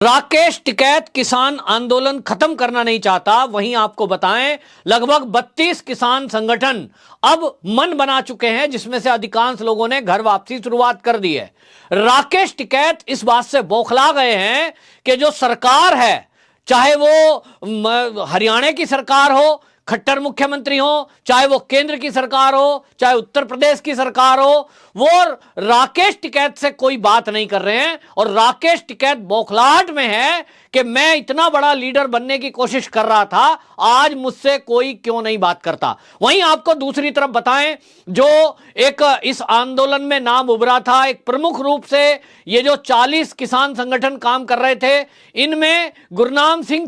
राकेश टिकैत किसान आंदोलन खत्म करना नहीं चाहता। वहीं आपको बताएं, लगभग 32 किसान संगठन अब मन बना चुके हैं, जिसमें से अधिकांश लोगों ने घर वापसी शुरुआत कर दी है। राकेश टिकैत इस बात से बौखला गए हैं कि जो सरकार है, चाहे वो हरियाणा की सरकार हो, खट्टर मुख्यमंत्री हो, चाहे वो केंद्र की सरकार हो, चाहे उत्तर प्रदेश की सरकार हो, वो राकेश टिकैत से कोई बात नहीं कर रहे हैं। और राकेश टिकैत बौखलाहट में है कि मैं इतना बड़ा लीडर बनने की कोशिश कर रहा था, आज मुझसे कोई क्यों नहीं बात करता। वहीं आपको दूसरी तरफ बताएं, जो एक इस आंदोलन में नाम उभरा था, एक प्रमुख रूप से ये जो 40 किसान संगठन काम कर रहे थे, इनमें गुरनाम सिंह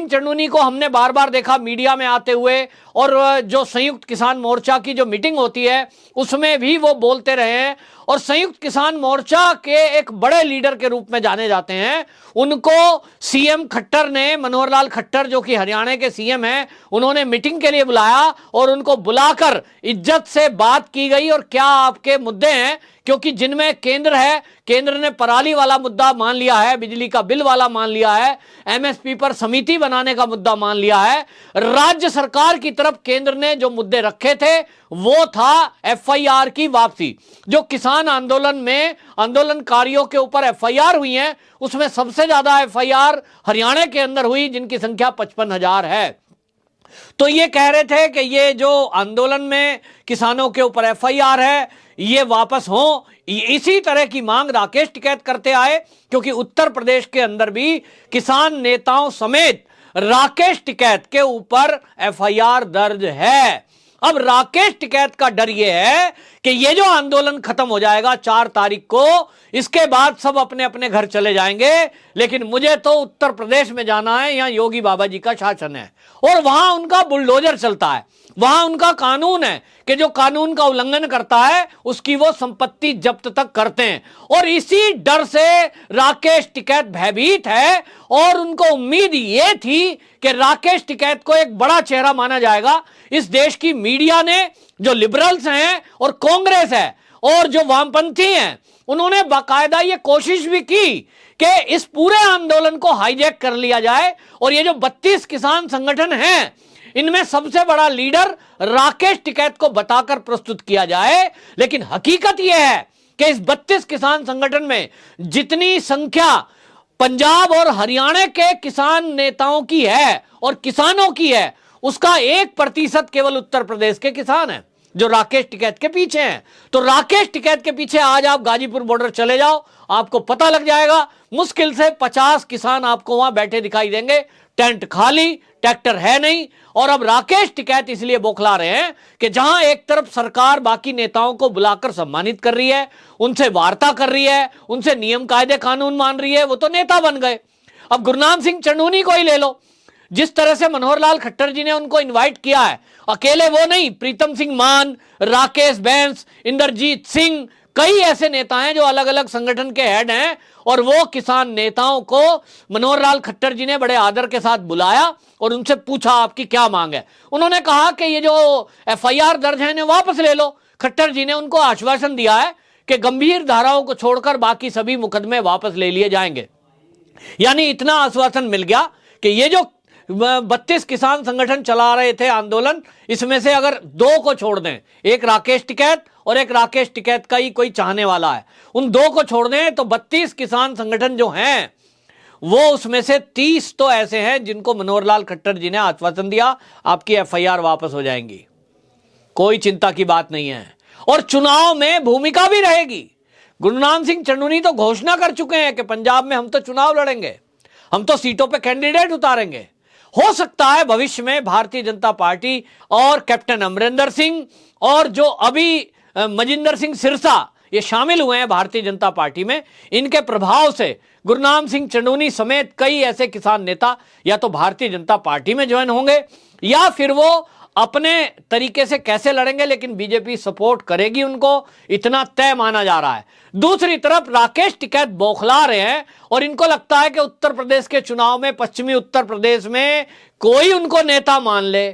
चन्नूनी को हमने बार बार देखा मीडिया में आते हुए, और जो संयुक्त किसान मोर्चा की जो मीटिंग होती है उसमें भी वो बोलते रहे हैं, और संयुक्त किसान मोर्चा के एक बड़े लीडर के रूप में जाने जाते हैं। उनको सीएम खट्टर ने, मनोहर लाल खट्टर जो कि हरियाणा के सीएम हैं, उन्होंने मीटिंग के लिए बुलाया और उनको बुलाकर इज्जत से बात की गई। और क्या आपके मुद्दे हैं, क्योंकि जिनमें केंद्र है, केंद्र ने पराली वाला मुद्दा मान लिया है, बिजली का बिल वाला मान लिया है, एमएसपी पर समिति बनाने का मुद्दा मान लिया है। राज्य सरकार की तरफ केंद्र ने जो मुद्दे रखे थे वो था एफआईआर की वापसी। जो किसान आंदोलन में आंदोलनकारियों के ऊपर एफआईआर हुई है, उसमें सबसे ज्यादा एफआईआर हरियाणा के अंदर हुई, जिनकी संख्या 55,000 है। तो ये कह रहे थे कि ये जो आंदोलन में किसानों के ऊपर एफआईआर है, ये वापस हो। इसी तरह की मांग राकेश टिकैत करते आए, क्योंकि उत्तर प्रदेश के अंदर भी किसान नेताओं समेत राकेश टिकैत के ऊपर एफआईआर दर्ज है। अब राकेश टिकैत का डर यह है कि ये जो आंदोलन खत्म हो जाएगा 4 तारीख को, इसके बाद सब अपने अपने घर चले जाएंगे, लेकिन मुझे तो उत्तर प्रदेश में जाना है, यहां योगी बाबा जी का शासन है और वहां उनका बुलडोजर चलता है, वहां उनका कानून है कि जो कानून का उल्लंघन करता है उसकी वो संपत्ति जब्त तक करते हैं। और इसी डर से राकेश टिकैत भयभीत है, और उनको उम्मीद ये थी कि राकेश टिकैत को एक बड़ा चेहरा माना जाएगा। इस देश की मीडिया ने, जो लिबरल्स हैं और कांग्रेस है और जो वामपंथी हैं, उन्होंने बाकायदा ये कोशिश भी की कि इस पूरे आंदोलन को हाईजैक कर लिया जाए, और ये जो 32 किसान संगठन हैं, इनमें सबसे बड़ा लीडर राकेश टिकैत को बताकर प्रस्तुत किया जाए। लेकिन हकीकत यह है कि इस 32 किसान संगठन में जितनी संख्या पंजाब और हरियाणा के किसान नेताओं की है और किसानों की है, उसका 1% केवल उत्तर प्रदेश के किसान हैं जो राकेश टिकैत के पीछे हैं। तो राकेश टिकैत के पीछे आज आप गाजीपुर बॉर्डर चले जाओ, आपको पता लग जाएगा, मुश्किल से 50 किसान आपको वहां बैठे दिखाई देंगे, टेंट खाली, ट्रैक्टर है नहीं। और अब राकेश टिकैत इसलिए बौखला रहे हैं कि जहां एक तरफ सरकार बाकी नेताओं को बुलाकर सम्मानित कर रही है, उनसे वार्ता कर रही है, उनसे नियम कायदे कानून मान रही है, वो तो नेता बन गए। अब गुरनाम सिंह चन्नूनी को ही ले लो, जिस तरह से मनोहर लाल खट्टर जी ने उनको इनवाइट किया है, अकेले वो नहीं, प्रीतम सिंह मान, राकेश बैंस, इंद्रजीत सिंह, कई ऐसे नेता हैं जो अलग अलग संगठन के हेड हैं, और वो किसान नेताओं को मनोहर लाल खट्टर जी ने बड़े आदर के साथ बुलाया और उनसे पूछा आपकी क्या मांग है। उन्होंने कहा कि ये जो एफआईआर दर्ज है इन्हें वापस ले लो। खट्टर जी ने उनको आश्वासन दिया है कि गंभीर धाराओं को छोड़कर बाकी सभी मुकदमे वापस ले लिए जाएंगे। यानी इतना आश्वासन मिल गया कि ये जो 32 किसान संगठन चला रहे थे आंदोलन, इसमें से अगर 2 को छोड़ दें, एक राकेश टिकैत और एक राकेश टिकैत का ही कोई चाहने वाला है, उन 2 को छोड़ दें तो 32 किसान संगठन जो हैं, वो उसमें से 30 तो ऐसे हैं जिनको मनोहर लाल खट्टर जी ने आश्वासन दिया आपकी एफआईआर वापस हो जाएंगी, कोई चिंता की बात नहीं है, और चुनाव में भूमिका भी रहेगी। गुरनाम सिंह चन्नूनी तो घोषणा कर चुके हैं कि पंजाब में हम तो चुनाव लड़ेंगे, हम तो सीटों पे कैंडिडेट उतारेंगे। हो सकता है भविष्य में भारतीय जनता पार्टी और कैप्टन अमरिंदर सिंह और जो अभी मजिंदर सिंह सिरसा ये शामिल हुए हैं भारतीय जनता पार्टी में, इनके प्रभाव से गुरनाम सिंह चन्नूनी समेत कई ऐसे किसान नेता या तो भारतीय जनता पार्टी में ज्वाइन होंगे, या फिर वो अपने तरीके से कैसे लड़ेंगे, लेकिन बीजेपी सपोर्ट करेगी उनको, इतना तय माना जा रहा है। दूसरी तरफ राकेश टिकैत बौखला रहे हैं, और इनको लगता है कि उत्तर प्रदेश के चुनाव में, पश्चिमी उत्तर प्रदेश में कोई उनको नेता मान ले,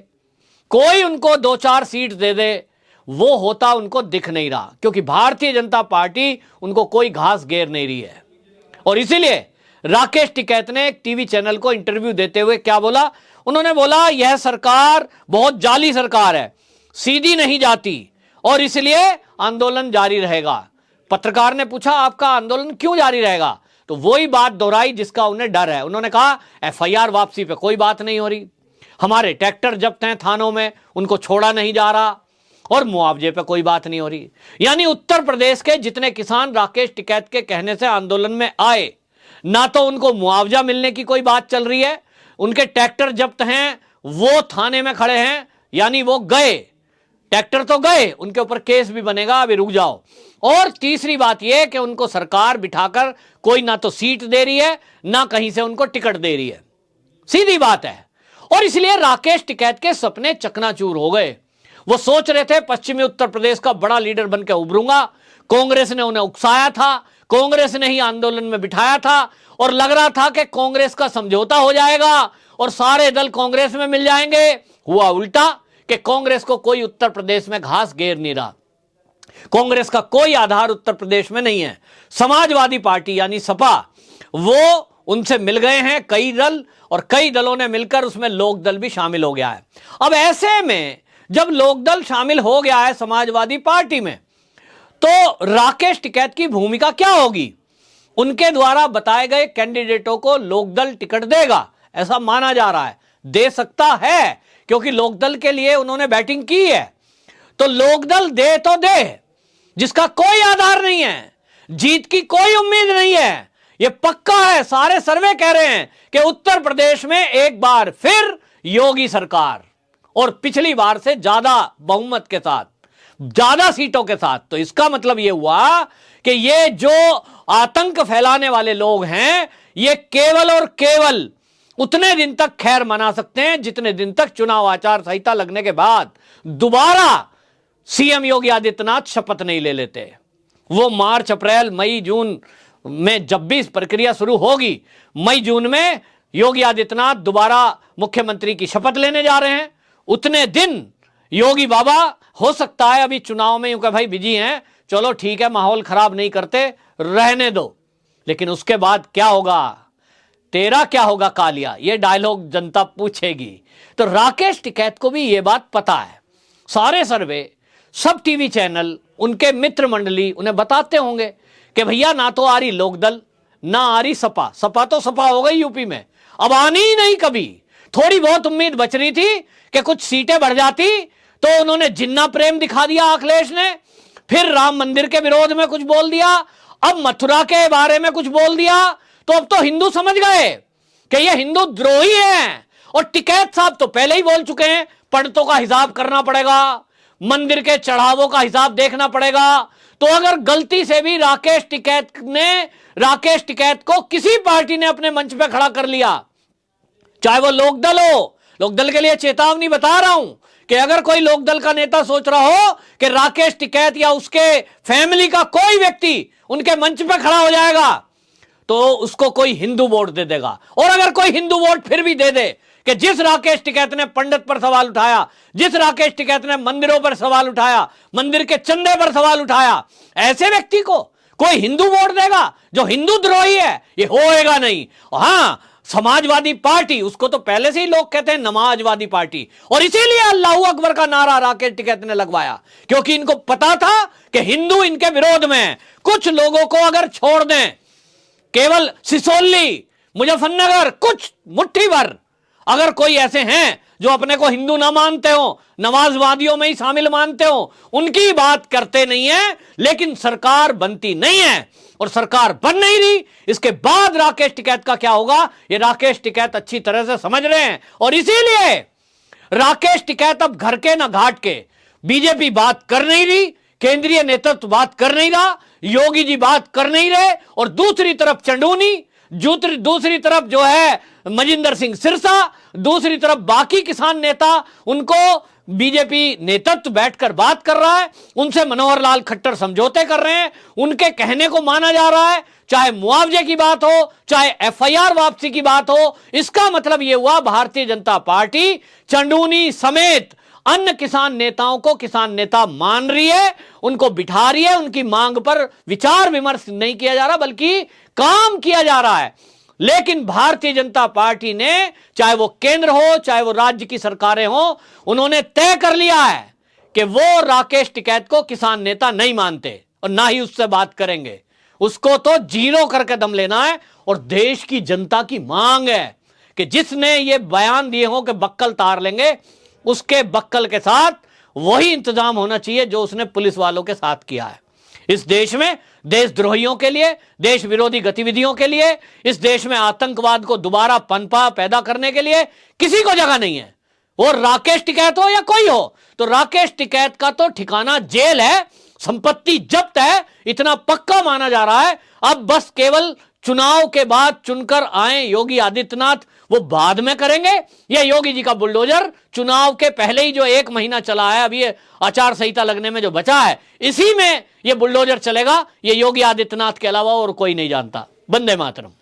कोई उनको 2-4 सीट दे दे, वो होता उनको दिख नहीं रहा, क्योंकि भारतीय जनता पार्टी उनको कोई घास घेर नहीं रही है। और इसीलिए राकेश टिकैत ने एक टीवी चैनल को इंटरव्यू देते हुए क्या बोला? उन्होंने बोला यह सरकार बहुत जाली सरकार है, सीधी नहीं जाती और इसलिए आंदोलन जारी रहेगा। पत्रकार ने पूछा आपका आंदोलन क्यों जारी रहेगा? तो वही बात दोहराई जिसका उन्हें डर है। उन्होंने कहा एफआईआर वापसी पे कोई बात नहीं हो रही, हमारे ट्रैक्टर जब्त हैं थानों में, उनको छोड़ा नहीं जा रहा, और मुआवजे पे कोई बात नहीं हो रही। यानी उत्तर प्रदेश के जितने किसान राकेश टिकैत के कहने से आंदोलन में आए, ना तो उनको मुआवजा मिलने की कोई बात चल रही है, उनके ट्रैक्टर जब्त हैं, वो थाने में खड़े हैं, यानी वो गए, ट्रैक्टर तो गए, उनके ऊपर केस भी बनेगा, अभी रुक जाओ। और तीसरी बात यह कि उनको सरकार बिठाकर कोई ना तो सीट दे रही है, ना कहीं से उनको टिकट दे रही है, सीधी बात है। और इसलिए राकेश टिकैत के सपने चकनाचूर हो गए। वो सोच रहे थे पश्चिमी उत्तर प्रदेश का बड़ा लीडर बनकर उभरूंगा, कांग्रेस ने उन्हें उकसाया था, कांग्रेस ने ही आंदोलन में बिठाया था, और लग रहा था कि कांग्रेस का समझौता हो जाएगा और सारे दल कांग्रेस में मिल जाएंगे। हुआ उल्टा कि कांग्रेस को कोई उत्तर प्रदेश में घास घेर नहीं रहा, कांग्रेस का कोई आधार उत्तर प्रदेश में नहीं है। समाजवादी पार्टी यानी सपा, वो उनसे मिल गए हैं कई दल, और कई दलों ने मिलकर उसमें लोकदल भी शामिल हो गया है। अब ऐसे में जब लोकदल शामिल हो गया है समाजवादी पार्टी में, तो राकेश टिकैत की भूमिका क्या होगी? उनके द्वारा बताए गए कैंडिडेटों को लोकदल टिकट देगा, ऐसा माना जा रहा है, दे सकता है, क्योंकि लोकदल के लिए उन्होंने बैटिंग की है। तो लोकदल दे तो दे, जिसका कोई आधार नहीं है, जीत की कोई उम्मीद नहीं है, यह पक्का है। सारे सर्वे कह रहे हैं कि उत्तर प्रदेश में एक बार फिर योगी सरकार, और पिछली बार से ज्यादा बहुमत के साथ, ज्यादा सीटों के साथ। तो इसका मतलब यह हुआ कि ये जो आतंक फैलाने वाले लोग हैं, ये केवल और केवल उतने दिन तक खैर मना सकते हैं जितने दिन तक चुनाव आचार संहिता लगने के बाद दोबारा सीएम योगी आदित्यनाथ शपथ नहीं ले लेते। वो मार्च, अप्रैल, मई, जून में जब भी इस प्रक्रिया शुरू होगी, मई जून में योगी आदित्यनाथ दोबारा मुख्यमंत्री की शपथ लेने जा रहे हैं। उतने दिन योगी बाबा हो सकता है अभी चुनाव में यूं कहा भाई बिजी हैं, चलो ठीक है, माहौल खराब नहीं करते, रहने दो। लेकिन उसके बाद क्या होगा, तेरा क्या होगा कालिया, ये डायलॉग जनता पूछेगी। तो राकेश टिकैत को भी ये बात पता है। सारे सर्वे, सब टीवी चैनल, उनके मित्र मंडली उन्हें बताते होंगे कि भैया ना तो आ रही लोकदल, ना आ रही सपा, सपा तो सपा हो गई यूपी में, अब आनी ही नहीं कभी। थोड़ी बहुत उम्मीद बच रही थी कि कुछ सीटें बढ़ जाती, तो उन्होंने जिन्ना प्रेम दिखा दिया अखिलेश ने, फिर राम मंदिर के विरोध में कुछ बोल दिया, अब मथुरा के बारे में कुछ बोल दिया, तो अब तो हिंदू समझ गए कि ये हिंदू द्रोही हैं। और टिकैत साहब तो पहले ही बोल चुके हैं, पंडितों का हिसाब करना पड़ेगा, मंदिर के चढ़ावों का हिसाब देखना पड़ेगा। तो अगर गलती से भी राकेश टिकैत को किसी पार्टी ने अपने मंच पे खड़ा कर लिया, चाहे वो लोकदल हो, लोकदल के लिए चेतावनी बता रहा हूं कि अगर कोई लोकदल का नेता सोच रहा हो कि राकेश टिकैत या उसके फैमिली का कोई व्यक्ति उनके मंच पे खड़ा हो जाएगा, तो उसको कोई हिंदू वोट दे देगा। और अगर कोई हिंदू वोट फिर भी दे दे कि जिस राकेश टिकैत ने पंडित पर सवाल उठाया, जिस राकेश टिकैत ने मंदिरों पर सवाल उठाया, मंदिर के चंदे पर सवाल उठाया, ऐसे व्यक्ति को कोई हिंदू वोट देगा जो हिंदू द्रोही है, ये होएगा नहीं। हां, समाजवादी पार्टी, उसको तो पहले से ही लोग कहते हैं नमाजवादी पार्टी, और इसीलिए अल्लाहू अकबर का नारा राकेश टिकैत ने लगवाया, क्योंकि इनको पता था कि हिंदू इनके विरोध में है। कुछ लोगों को अगर छोड़ दें, केवल सिसोली, मुजफ्फरनगर, कुछ मुट्ठी भर अगर कोई ऐसे हैं जो अपने को हिंदू ना मानते हो, नमाजवादियों में ही शामिल मानते हो, उनकी बात करते नहीं है। लेकिन सरकार बनती नहीं है, और सरकार बन नहीं रही। इसके बाद राकेश टिकैत का क्या होगा, ये राकेश टिकैत अच्छी तरह से समझ रहे हैं। और इसीलिए राकेश टिकैत अब घर के ना घाट के, बीजेपी बात कर नहीं रही, केंद्रीय नेतृत्व बात कर नहीं रहा, योगी जी बात कर नहीं रहे, और दूसरी तरफ चंडूनी, दूसरी तरफ जो है मजिंदर सिंह सिरसा, दूसरी तरफ बाकी किसान नेता, उनको बीजेपी नेतृत्व बैठकर बात कर रहा है, उनसे मनोहर लाल खट्टर समझौते कर रहे हैं, उनके कहने को माना जा रहा है, चाहे मुआवजे की बात हो, चाहे एफआईआर वापसी की बात हो। इसका मतलब यह हुआ भारतीय जनता पार्टी चंडूनी समेत अन्य किसान नेताओं को किसान नेता मान रही है, उनको बिठा रही है, उनकी मांग पर विचार विमर्श नहीं किया जा रहा, बल्कि काम किया जा रहा है। लेकिन भारतीय जनता पार्टी ने, चाहे वो केंद्र हो चाहे वो राज्य की सरकारें हो, उन्होंने तय कर लिया है कि वो राकेश टिकैत को किसान नेता नहीं मानते और ना ही उससे बात करेंगे। उसको तो जीरो करके दम लेना है। और देश की जनता की मांग है कि जिसने ये बयान दिए हो कि बक्कल तार लेंगे, उसके बक्कल के साथ वही इंतजाम होना चाहिए जो उसने पुलिस वालों के साथ किया है। इस देश में देशद्रोहियों के लिए, देश विरोधी गतिविधियों के लिए, इस देश में आतंकवाद को दोबारा पनपा पैदा करने के लिए किसी को जगह नहीं है। वो राकेश टिकैत हो या कोई हो, तो राकेश टिकैत का तो ठिकाना जेल है, संपत्ति जब्त है, इतना पक्का माना जा रहा है। अब बस केवल चुनाव के बाद चुनकर आए योगी आदित्यनाथ वो बाद में करेंगे, या योगी जी का बुलडोजर चुनाव के पहले ही जो 1 महीना चला है, अभी ये आचार संहिता लगने में जो बचा है, इसी में ये बुलडोजर चलेगा। ये योगी आदित्यनाथ के अलावा और कोई नहीं जानता। वंदे मातरम।